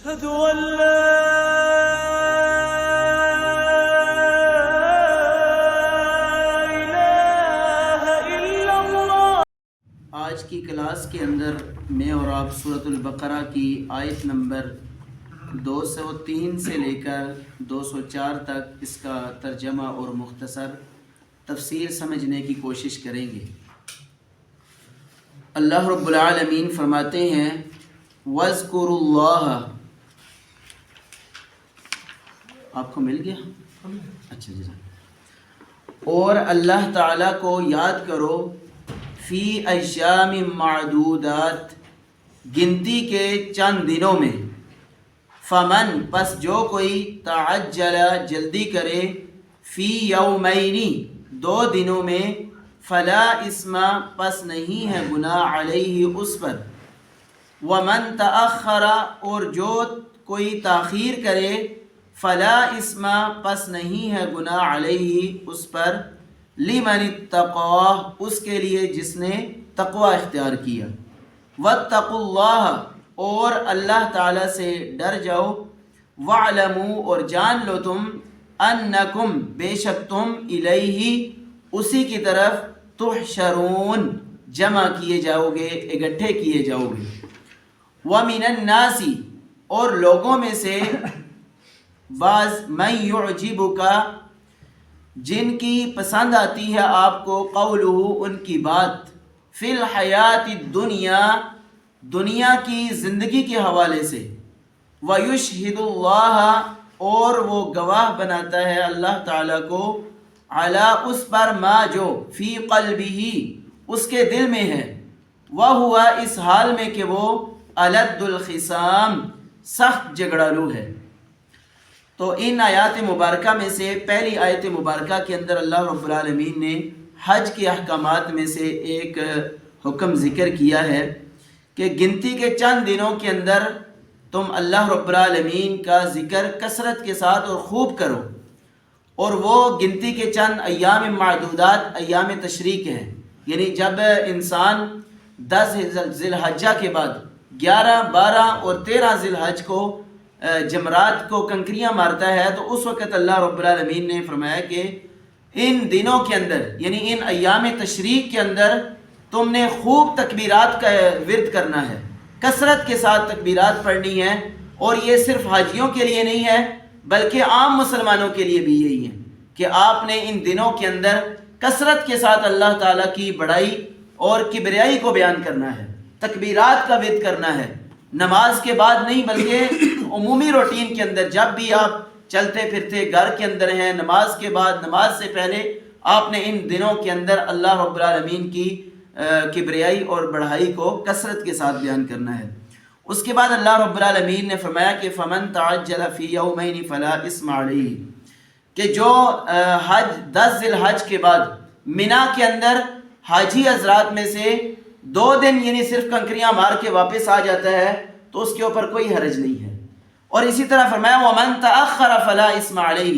أشهد أن لا إله إلا الله۔ آج کی کلاس کے اندر میں اور آپ سورۃ البقرہ کی آیت نمبر 203 سے لے کر 204 تک اس کا ترجمہ اور مختصر تفسیر سمجھنے کی کوشش کریں گے۔ اللہ رب العالمین فرماتے ہیں وَاذْكُرُوا اللَّهَ، آپ کو مل گیا؟ اچھا جزاک۔ اور اللہ تعالیٰ کو یاد کرو فی ایام معدودات، گنتی کے چند دنوں میں، فمن، پس جو کوئی، تعجل، جلدی کرے، فی یومین، 2 دنوں میں، فلا اسم، پس نہیں ہے گناہ، علیہ، اس پر، ومن تأخر، اور جو کوئی تاخیر کرے، فلا اسم، پس نہیں ہے گناہ، علیہ، اس پر، لمن اتقاہ، اس کے لیے جس نے تقوی اختیار کیا، واتقوا اللہ، اور اللہ تعالیٰ سے ڈر جاؤ، وَاعْلَمُوا، اور جان لو تم، انکم، بے شک تم، الیہ، اسی کی طرف، تحشرون، جمع کیے جاؤ گے، اکٹھے کیے جاؤ گے، وَمِنَ النَّاسِ، اور لوگوں میں سے بعض، مَن يُعْجِبُكَ، جن کی پسند آتی ہے آپ کو، قولہ، ان کی بات، فی الحیات الدنیا، دنیا کی زندگی کے حوالے سے، وَيُشْهِدُ اللَّهَ، اور وہ گواہ بناتا ہے اللہ تعالیٰ کو، علی، اس پر، ما، جو، فی قلبہ، اس کے دل میں ہے، وَهُوَ، اس حال میں کہ وہ، أَلَدُّ الْخِصَامِ، سخت جھگڑالو ہے۔ تو ان آیات مبارکہ میں سے پہلی آیت مبارکہ کے اندر اللہ رب العالمین نے حج کے احکامات میں سے ایک حکم ذکر کیا ہے کہ گنتی کے چند دنوں کے اندر تم اللہ رب العالمین کا ذکر کثرت کے ساتھ اور خوب کرو، اور وہ گنتی کے چند ایام معدودات ایام تشریق ہیں، یعنی جب انسان 10 ذی الحجہ کے بعد 11، 12 اور 13 ذی الحج کو جمرات کو کنکریاں مارتا ہے، تو اس وقت اللہ رب العالمین نے فرمایا کہ ان دنوں کے اندر، یعنی ان ایام تشریق کے اندر تم نے خوب تکبیرات کا ورد کرنا ہے، کثرت کے ساتھ تکبیرات پڑھنی ہے، اور یہ صرف حاجیوں کے لیے نہیں ہے بلکہ عام مسلمانوں کے لیے بھی یہی ہے کہ آپ نے ان دنوں کے اندر کثرت کے ساتھ اللہ تعالیٰ کی بڑائی اور کبریائی کو بیان کرنا ہے، تکبیرات کا ورد کرنا ہے، نماز کے بعد نہیں بلکہ عمومی روٹین کے اندر، جب بھی آپ چلتے پھرتے گھر کے اندر ہیں، نماز کے بعد، نماز سے پہلے، آپ نے ان دنوں کے اندر اللہ رب العالمین کی کبریائی اور بڑائی کو کثرت کے ساتھ بیان کرنا ہے۔ اس کے بعد اللہ رب العالمین نے فرمایا کہ فمن تعجل فی یومین فلا اسم علیہ، کہ جو حج 10 ذی الحج کے بعد منا کے اندر حاجی حضرات میں سے 2 دن یعنی صرف کنکریاں مار کے واپس آ جاتا ہے تو اس کے اوپر کوئی حرج نہیں ہے۔ اور اسی طرح فرمایا وَمَن تَأَخَّرَ فَلَا اسْمَ عَلَيْهِ،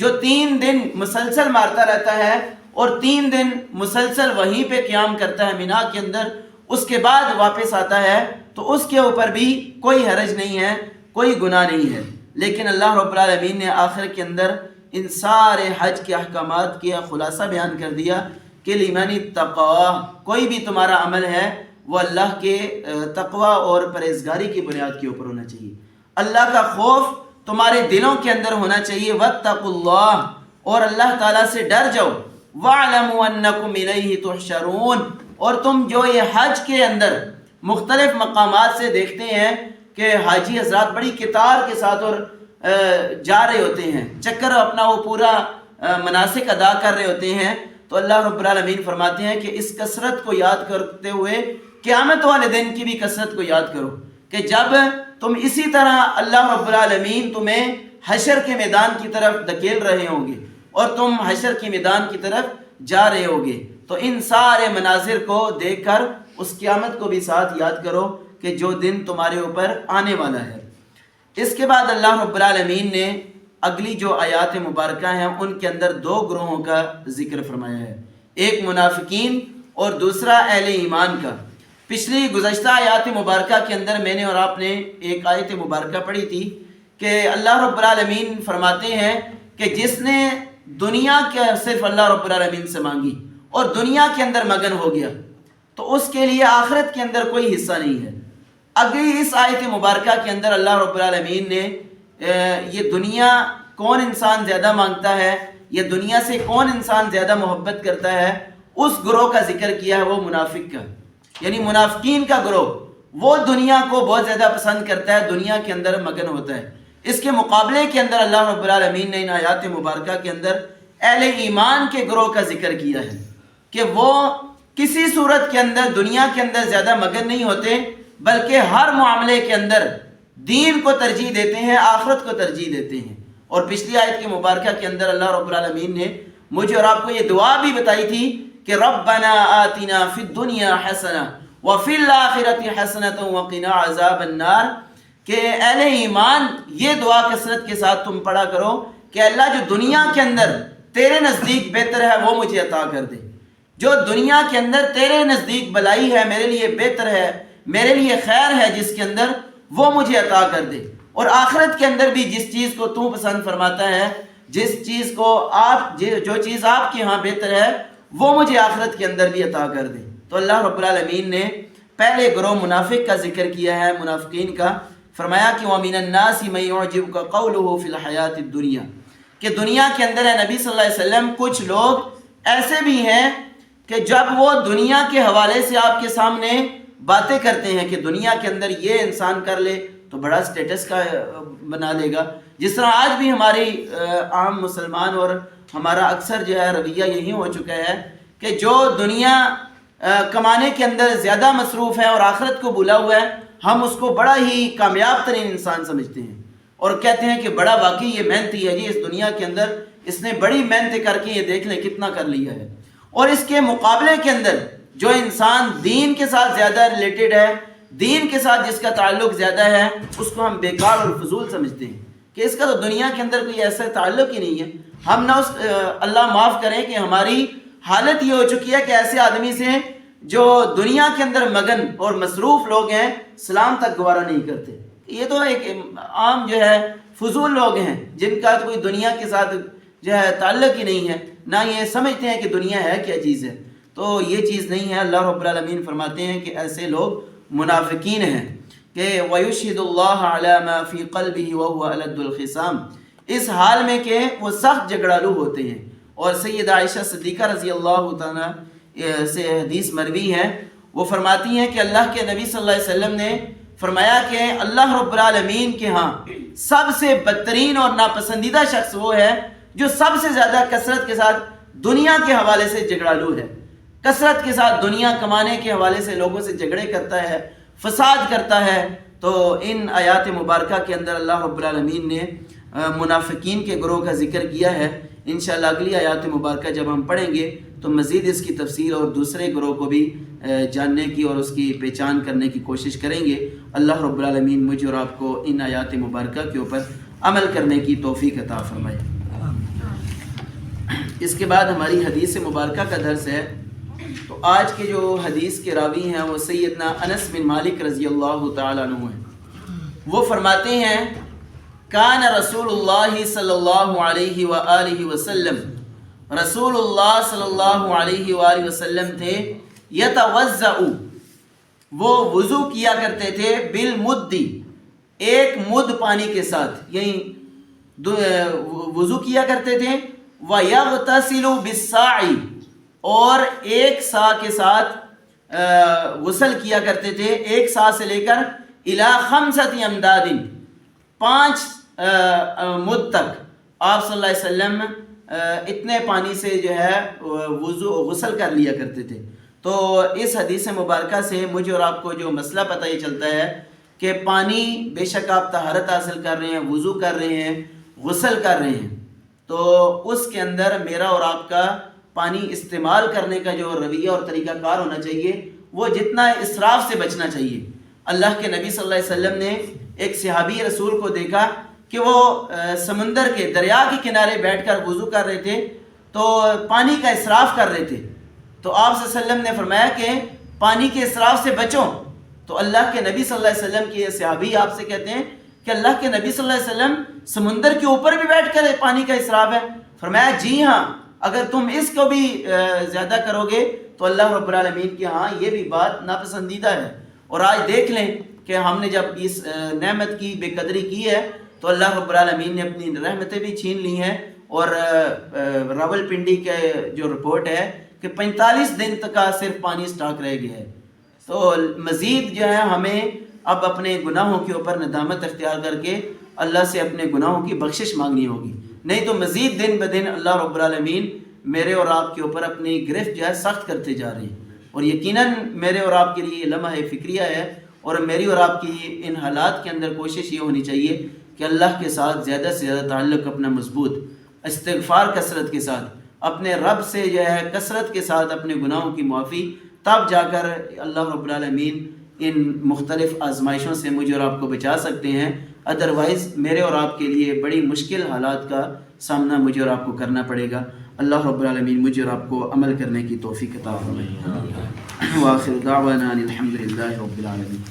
جو 3 دن مسلسل مارتا رہتا ہے اور 3 دن مسلسل وہیں پہ قیام کرتا ہے مینا کے اندر، اس کے بعد واپس آتا ہے تو اس کے اوپر بھی کوئی حرج نہیں ہے، کوئی گناہ نہیں ہے۔ لیکن اللہ رب العالمین نے آخر کے اندر ان سارے حج کے احکامات کا خلاصہ بیان کر دیا کہ لمن اتقاہ، کوئی بھی تمہارا عمل ہے وہ اللہ کے تقوی اور پرہیزگاری کی بنیاد کے اوپر ہونا چاہیے، اللہ کا خوف تمہارے دلوں کے اندر ہونا چاہیے، واتقوا اللہ، اور اللہ تعالیٰ سے ڈر جاؤ، وَاعْلَمُوا أَنَّكُمْ إِلَيْهِ تُحْشَرُونَ، اور تم جو یہ حج کے اندر مختلف مقامات سے دیکھتے ہیں کہ حاجی حضرات بڑی قطار کے ساتھ اور جا رہے ہوتے ہیں، چکر اپنا وہ پورا مناسک ادا کر رہے ہوتے ہیں، تو اللہ رب العالمین فرماتے ہیں کہ اس کثرت کو یاد کرتے ہوئے قیامت والے دن کی بھی کثرت کو یاد کرو، کہ جب تم اسی طرح اللہ رب العالمین تمہیں حشر کے میدان کی طرف دھکیل رہے ہوں گے اور تم حشر کے میدان کی طرف جا رہے ہوگے، تو ان سارے مناظر کو دیکھ کر اس قیامت کو بھی ساتھ یاد کرو کہ جو دن تمہارے اوپر آنے والا ہے۔ اس کے بعد اللہ رب العالمین نے اگلی جو آیات مبارکہ ہیں ان کے اندر 2 گروہوں کا ذکر فرمایا ہے، ایک منافقین اور دوسرا اہل ایمان کا۔ پچھلی گزشتہ آیات مبارکہ کے اندر میں نے اور آپ نے ایک آیت مبارکہ پڑھی تھی کہ اللہ رب العالمین فرماتے ہیں کہ جس نے دنیا کے صرف اللہ رب العالمین سے مانگی اور دنیا کے اندر مگن ہو گیا تو اس کے لیے آخرت کے اندر کوئی حصہ نہیں ہے۔ اگلی اس آیت مبارکہ کے اندر اللہ رب العالمین نے یہ دنیا کون انسان زیادہ مانگتا ہے، یہ دنیا سے کون انسان زیادہ محبت کرتا ہے، اس گروہ کا ذکر کیا ہے، وہ منافق کا، یعنی منافقین کا گروہ، وہ دنیا کو بہت زیادہ پسند کرتا ہے، دنیا کے اندر مگن ہوتا ہے۔ اس کے مقابلے کے اندر اللہ رب العالمین نے ان آیات مبارکہ کے اندر اہل ایمان کے گروہ کا ذکر کیا ہے کہ وہ کسی صورت کے اندر دنیا کے اندر زیادہ مگن نہیں ہوتے، بلکہ ہر معاملے کے اندر دین کو ترجیح دیتے ہیں، آخرت کو ترجیح دیتے ہیں۔ اور پچھلی آیت کی مبارکہ کے اندر اللہ رب العالمین نے مجھے اور آپ کو یہ دعا بھی بتائی تھی کہ ربنا آتنا فی الدنیا حسنہ وفی الآخرۃ حسنۃ وقنا عذاب النار، کہ اہل ایمان یہ دعا کثرت کے ساتھ تم پڑھا کرو کہ اللہ جو دنیا کے اندر تیرے نزدیک بہتر ہے وہ مجھے عطا کر دے، جو دنیا کے اندر تیرے نزدیک بلائی ہے، میرے لیے بہتر ہے، میرے لیے خیر ہے جس کے اندر، وہ مجھے عطا کر دے، اور آخرت کے اندر بھی جس چیز کو تو پسند فرماتا ہے، جس چیز کو آپ جو چیز آپ کے ہاں بہتر ہے وہ مجھے آخرت کے اندر بھی عطا کر دے۔ تو اللہ رب العالمین نے پہلے گروہ منافق کا ذکر کیا ہے، منافقین کا، فرمایا کہ وَمِنَ النَّاسِ مَن يُعْجِبُكَ قَوْلُهُ فِي الْحَيَاةِ الدُّنْيَا، کہ دنیا کے اندر ہے نبی صلی اللہ علیہ وسلم کچھ لوگ ایسے بھی ہیں کہ جب وہ دنیا کے حوالے سے آپ کے سامنے باتیں کرتے ہیں کہ دنیا کے اندر یہ انسان کر لے تو بڑا سٹیٹس کا بنا لے گا، جس طرح آج بھی ہماری عام مسلمان اور ہمارا اکثر جو ہے رویہ یہی ہو چکا ہے کہ جو دنیا کمانے کے اندر زیادہ مصروف ہے اور آخرت کو بھولا ہوا ہے، ہم اس کو بڑا ہی کامیاب ترین انسان سمجھتے ہیں اور کہتے ہیں کہ بڑا واقعی یہ محنتی ہے جی، اس دنیا کے اندر اس نے بڑی محنت کر کے یہ دیکھ لیں کتنا کر لیا ہے۔ اور اس کے مقابلے کے اندر جو انسان دین کے ساتھ زیادہ ریلیٹڈ ہے، دین کے ساتھ جس کا تعلق زیادہ ہے، اس کو ہم بیکار اور فضول سمجھتے ہیں کہ اس کا تو دنیا کے اندر کوئی ایسا تعلق ہی نہیں ہے۔ ہم نہ اللہ معاف کریں کہ ہماری حالت یہ ہو چکی ہے کہ ایسے آدمی سے جو دنیا کے اندر مگن اور مصروف لوگ ہیں سلام تک گوارہ نہیں کرتے، یہ تو ایک عام جو ہے فضول لوگ ہیں جن کا کوئی دنیا کے ساتھ جو ہے تعلق ہی نہیں ہے، نہ یہ سمجھتے ہیں کہ دنیا ہے کیا چیز ہے، تو یہ چیز نہیں ہے۔ اللہ رب العالمین فرماتے ہیں کہ ایسے لوگ منافقین ہیں کہ وَيُشْهِدُ اللَّهَ عَلَى مَا فِي قَلْبِهِ وَهُوَ أَلَدُّ الْخِصَامِ، اس حال میں کہ وہ سخت جھگڑالو ہوتے ہیں۔ اور سیدہ عائشہ صدیقہ رضی اللہ تعالیٰ سے حدیث مروی ہے، وہ فرماتی ہیں کہ اللہ کے نبی صلی اللہ علیہ وسلم نے فرمایا کہ اللہ رب العالمین کے ہاں سب سے بدترین اور ناپسندیدہ شخص وہ ہے جو سب سے زیادہ کثرت کے ساتھ دنیا کے حوالے سے جھگڑالو ہے، کثرت کے ساتھ دنیا کمانے کے حوالے سے لوگوں سے جھگڑے کرتا ہے، فساد کرتا ہے۔ تو ان آیات مبارکہ کے اندر اللہ رب العالمین نے منافقین کے گروہ کا ذکر کیا ہے۔ انشاءاللہ اگلی آیات مبارکہ جب ہم پڑھیں گے تو مزید اس کی تفصیل اور دوسرے گروہ کو بھی جاننے کی اور اس کی پہچان کرنے کی کوشش کریں گے۔ اللہ رب العالمین مجھے اور آپ کو ان آیات مبارکہ کے اوپر عمل کرنے کی توفیق عطا فرمائے۔ اس کے بعد ہماری حدیث مبارکہ کا درس ہے۔ تو آج کے جو حدیث کے راوی ہیں وہ سیدنا انس بن مالک رضی اللہ تعالیٰ عنہ ہیں۔ وہ فرماتے ہیں کان رسول اللہ صلی اللہ علیہ وآلہ وسلم، رسول اللہ صلی اللہ علیہ وآلہ وسلم تھے، یتوضأ، وہ وضو کیا کرتے تھے، بالمد، ایک مد پانی کے ساتھ، یعنی وضو کیا کرتے تھے، ویغتسل بالصاع، اور ایک سا کے ساتھ غسل کیا کرتے تھے، ایک سا سے لے کر الی 5 امداد، 5 مد تک آپ صلی اللہ علیہ وسلم اتنے پانی سے جو ہے غسل کر لیا کرتے تھے۔ تو اس حدیث مبارکہ سے مجھے اور آپ کو جو مسئلہ پتہ یہ چلتا ہے کہ پانی بے شک آپ طہارت حاصل کر رہے ہیں، وضو کر رہے ہیں، غسل کر رہے ہیں، تو اس کے اندر میرا اور آپ کا پانی استعمال کرنے کا جو رویہ اور طریقہ کار ہونا چاہیے وہ جتنا اسراف سے بچنا چاہیے۔ اللہ کے نبی صلی اللہ علیہ وسلم نے ایک صحابی رسول کو دیکھا کہ وہ سمندر کے دریا کے کنارے بیٹھ کر وضو کر رہے تھے تو پانی کا اسراف کر رہے تھے، تو آپ صلی اللہ علیہ وسلم نے فرمایا کہ پانی کے اسراف سے بچو. تو اللہ کے نبی صلی اللہ علیہ وسلم کے صحابی آپ سے کہتے ہیں کہ اللہ کے نبی صلی اللہ علیہ وسلم سمندر کے اوپر بھی بیٹھ کر پانی کا اسراف ہے؟ فرمایا جی ہاں، اگر تم اس کو بھی زیادہ کرو گے تو اللہ رب العالمین کی ہاں یہ بھی بات ناپسندیدہ ہے. اور آج دیکھ لیں کہ ہم نے جب اس نعمت کی بے قدری کی ہے تو اللہ رب العالمین نے اپنی رحمتیں بھی چھین لی ہیں. اور راول پنڈی کے جو رپورٹ ہے کہ 45 دن تک کا صرف پانی سٹاک رہ گیا ہے. تو مزید جو ہے ہمیں اب اپنے گناہوں کے اوپر ندامت اختیار کر کے اللہ سے اپنے گناہوں کی بخشش مانگنی ہوگی، نہیں تو مزید دن بدن اللہ رب العالمین میرے اور آپ کے اوپر اپنی گرفت جو ہے سخت کرتے جا رہے ہیں. اور یقیناً میرے اور آپ کے لیے یہ لمحہ فکریہ ہے، اور میری اور آپ کی ان حالات کے اندر کوشش یہ ہونی چاہیے کہ اللہ کے ساتھ زیادہ سے زیادہ تعلق اپنا مضبوط، استغفار کثرت کے ساتھ، اپنے رب سے جو ہے کثرت کے ساتھ اپنے گناہوں کی معافی، تب جا کر اللہ رب العالمین ان مختلف آزمائشوں سے مجھے اور آپ کو بچا سکتے ہیں. ادروائز میرے اور آپ کے لیے بڑی مشکل حالات کا سامنا مجھے اور آپ کو کرنا پڑے گا. اللہ رب العالمین مجھے اور آپ کو عمل کرنے کی توفیق عطا فرمائے. وآخر دعوانا الحمد للہ رب العالمین.